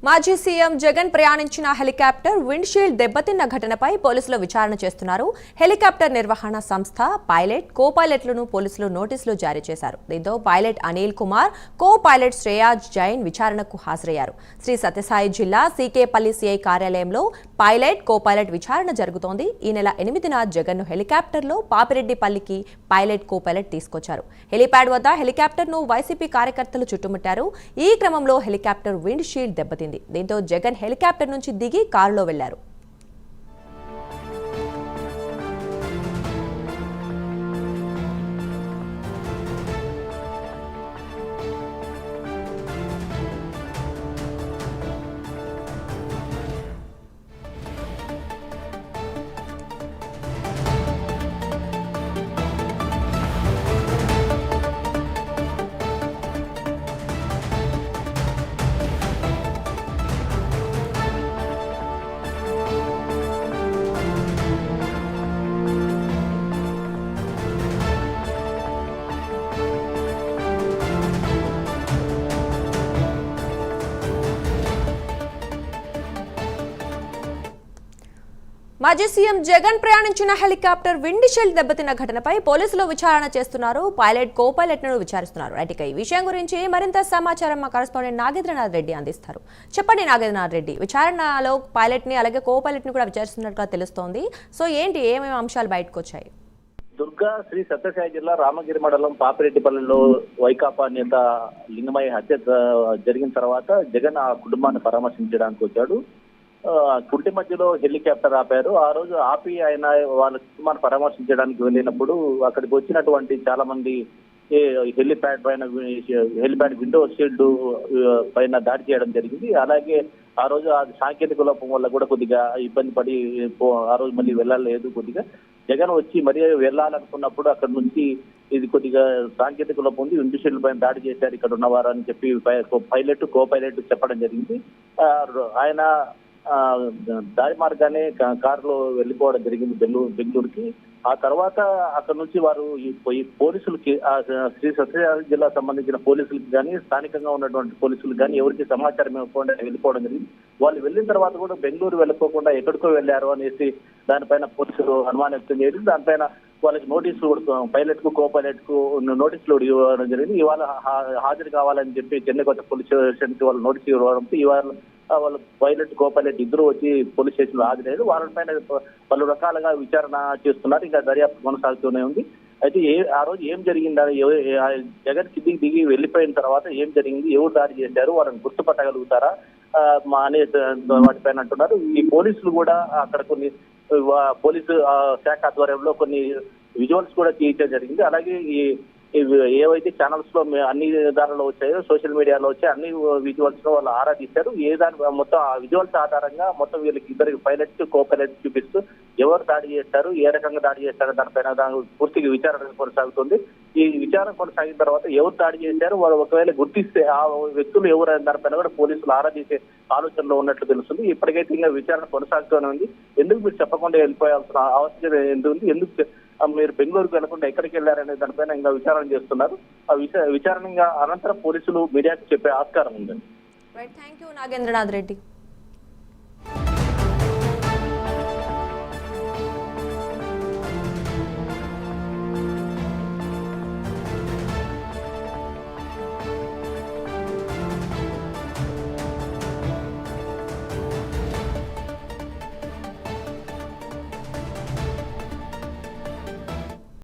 మాజీ సీఎం జగన్ ప్రయాణించిన helicopter windshield దెబ్బతిన్న ఘటనపై పోలీసులు విచారణ చేస్తున్నారు. హెలికాప్టర్ నిర్వహణ సంస్థ, పైలట్, కో పైలట్లను పోలీసులు నోటీసులు జారీ చేశారు. దీంతో pilot Anil Kumar, co pilot Shreyaj Jain విచారణకు హాజరయ్యారు. శ్రీ సత్యసాయి జిల్లా సీకేపల్లి సీఐ కార్యాలయంలో పైలట్, కో పైలట్ విచారణ జరుగుతోంది. ఈ నెల 8న జగన్ను హెలికాప్టర్లో పాపిరెడ్డిపల్లికి పైలట్, కో పైలట్ తీసుకొచ్చారు. హెలిప్యాడ్ వద్ద హెలికాప్టర్ను వైసీపీ కార్యకర్తలు చుట్టుముట్టారు. ఈ క్రమంలో హెలికాప్టర్ విండ్షీల్డ్ దెబ్బతింది. దీంతో జగన్ హెలికాప్టర్ నుంచి దిగి కారులో వెళ్లారు. మాజీ సీఎం జగన్ ప్రయాణించిన హెలికాప్టర్ విండ్షీల్డ్ దెబ్బతిన్న ఘటనపై పోలీసులు విచారణ చేస్తున్నారు. పైలట్, కో పైలట్ను విచారిస్తున్నారు. ఇక ఈ విషయం గురించి మరింత సమాచారం మా కరెస్పాండెంట్ నాగేంద్రనాథ్ రెడ్డి అందిస్తారు. చెప్పండి నాగేంద్రనాథ్ రెడ్డి, విచారణలో పైలట్ ని అలాగే కో పైలట్ ని కూడా విచారిస్తున్నట్టుగా తెలుస్తోంది. సో ఏంటి, ఏమేమి అంశాలు బయటకు వచ్చాయి? దుర్గా శ్రీ సత్యసాయి జిల్లా రామగిరి మండలం పాపిరెడ్డిపల్లిలో వైకాపా నేత లింగమయ్య హత్య జరిగిన తర్వాత జగన్ ఆ కుటుంబాన్ని పరామర్శించడానికి వచ్చాడు. కుంటి మధ్యలో హెలికాప్టర్ ఆపారు. ఆ రోజు ఆపి ఆయన వాళ్ళ కుటుంబాన్ని పరామర్శించడానికి వెళ్ళినప్పుడు అక్కడికి వచ్చినటువంటి చాలా మంది హెలిప్యాడ్ విండో షీల్డ్ పైన దాడి చేయడం జరిగింది. అలాగే ఆ రోజు సాంకేతిక లోపం వల్ల కూడా కొద్దిగా ఇబ్బంది పడి ఆ రోజు మళ్ళీ వెళ్ళలేదు. కొద్దిగా జగన్ వచ్చి మరీ వెళ్ళాలనుకున్నప్పుడు అక్కడ నుంచి ఇది కొద్దిగా సాంకేతిక లోపం ఉంది, విండో షీల్డ్ పైన దాడి చేశారు ఇక్కడ ఉన్నవారు అని చెప్పి పైలట్, కో పైలట్ చెప్పడం జరిగింది. ఆయన దారి మార్గానే కారులో వెళ్ళిపోవడం జరిగింది బెంగళూరుకి. ఆ తర్వాత అక్కడ నుంచి వారు ఈ పోలీసులకి, శ్రీ సత్యసాయి జిల్లా సంబంధించిన పోలీసులకి కానీ, స్థానికంగా ఉన్నటువంటి పోలీసులకు కానీ ఎవరికి సమాచారం ఇవ్వకుండా వెళ్ళిపోవడం జరిగింది. వాళ్ళు వెళ్ళిన తర్వాత కూడా బెంగళూరు వెళ్ళిపోకుండా ఎక్కడికో వెళ్ళారు అనేసి దానిపైన పోలీసులు అనుమానం వ్యక్తం చేయడం, దానిపైన వాళ్ళకి నోటీసులు, పైలట్ కు, కో పైలట్ కు నోటీసులు ఇవ్వడం జరిగింది. ఇవాళ హాజరు కావాలని చెప్పి చెన్నైకొత్త పోలీస్ స్టేషన్ కి వాళ్ళు నోటీసులు ఇవ్వడంతో ఇవాళ వాళ్ళు పైలట్, కో పైలట్ ఇద్దరు వచ్చి పోలీస్ స్టేషన్ లో హాజరయ్యారు. వాళ్ళపైన పలు రకాలుగా విచారణ చేస్తున్నారు. ఇంకా దర్యాప్తు కొనసాగుతూనే ఉంది. అయితే ఆ రోజు ఏం జరిగిందని, జగన్ కిందికి దిగి వెళ్ళిపోయిన తర్వాత ఏం జరిగింది, ఎవరు దాడి చేశారు, వాళ్ళని గుర్తుపట్టగలుగుతారా అనే వాటిపైన అంటున్నారు. ఈ పోలీసులు కూడా అక్కడ కొన్ని పోలీసు శాఖ ఆధ్వర్యంలో కొన్ని విజువల్స్ కూడా తీయడం జరిగింది. అలాగే ఏవైతే ఛానల్స్ లో అన్ని దానిలో వచ్చాయో, సోషల్ మీడియాలో వచ్చే అన్ని విజువల్స్ లో వాళ్ళు ఆరా తీశారు. మొత్తం ఆ విజువల్స్ ఆధారంగా మొత్తం వీళ్ళకి ఇద్దరికి పైలట్, కో పైలట్ చూపిస్తూ ఎవరు దాడి చేస్తారు, ఏ రకంగా దాడి చేస్తారు దానిపైన పూర్తిగా విచారణ కొనసాగుతుంది. ఈ విచారణ కొనసాగిన తర్వాత ఎవరు దాడి చేశారు, వాళ్ళు ఒకవేళ గుర్తిస్తే ఆ వ్యక్తులు ఎవరు దానిపైన కూడా పోలీసులు ఆరా తీసే ఆలోచనలో ఉన్నట్లు తెలుస్తుంది. ఇప్పటికైతే ఇంకా విచారణ కొనసాగుతూనే ఉంది. ఎందుకు మీరు చెప్పకుండా వెళ్ళిపోయాల్సిన అవసరం ఎందుకు, ఎందుకు మీరు బెంగళూరుకు వెళ్లకుండా ఎక్కడికి వెళ్లారనే దానిపైన ఇంకా విచారణ చేస్తున్నారు. ఆ విచారణ అనంతరం పోలీసులు మీడియాకు చెప్పే ఆస్కారం ఉందండి. Thank you Nagendranath Reddy.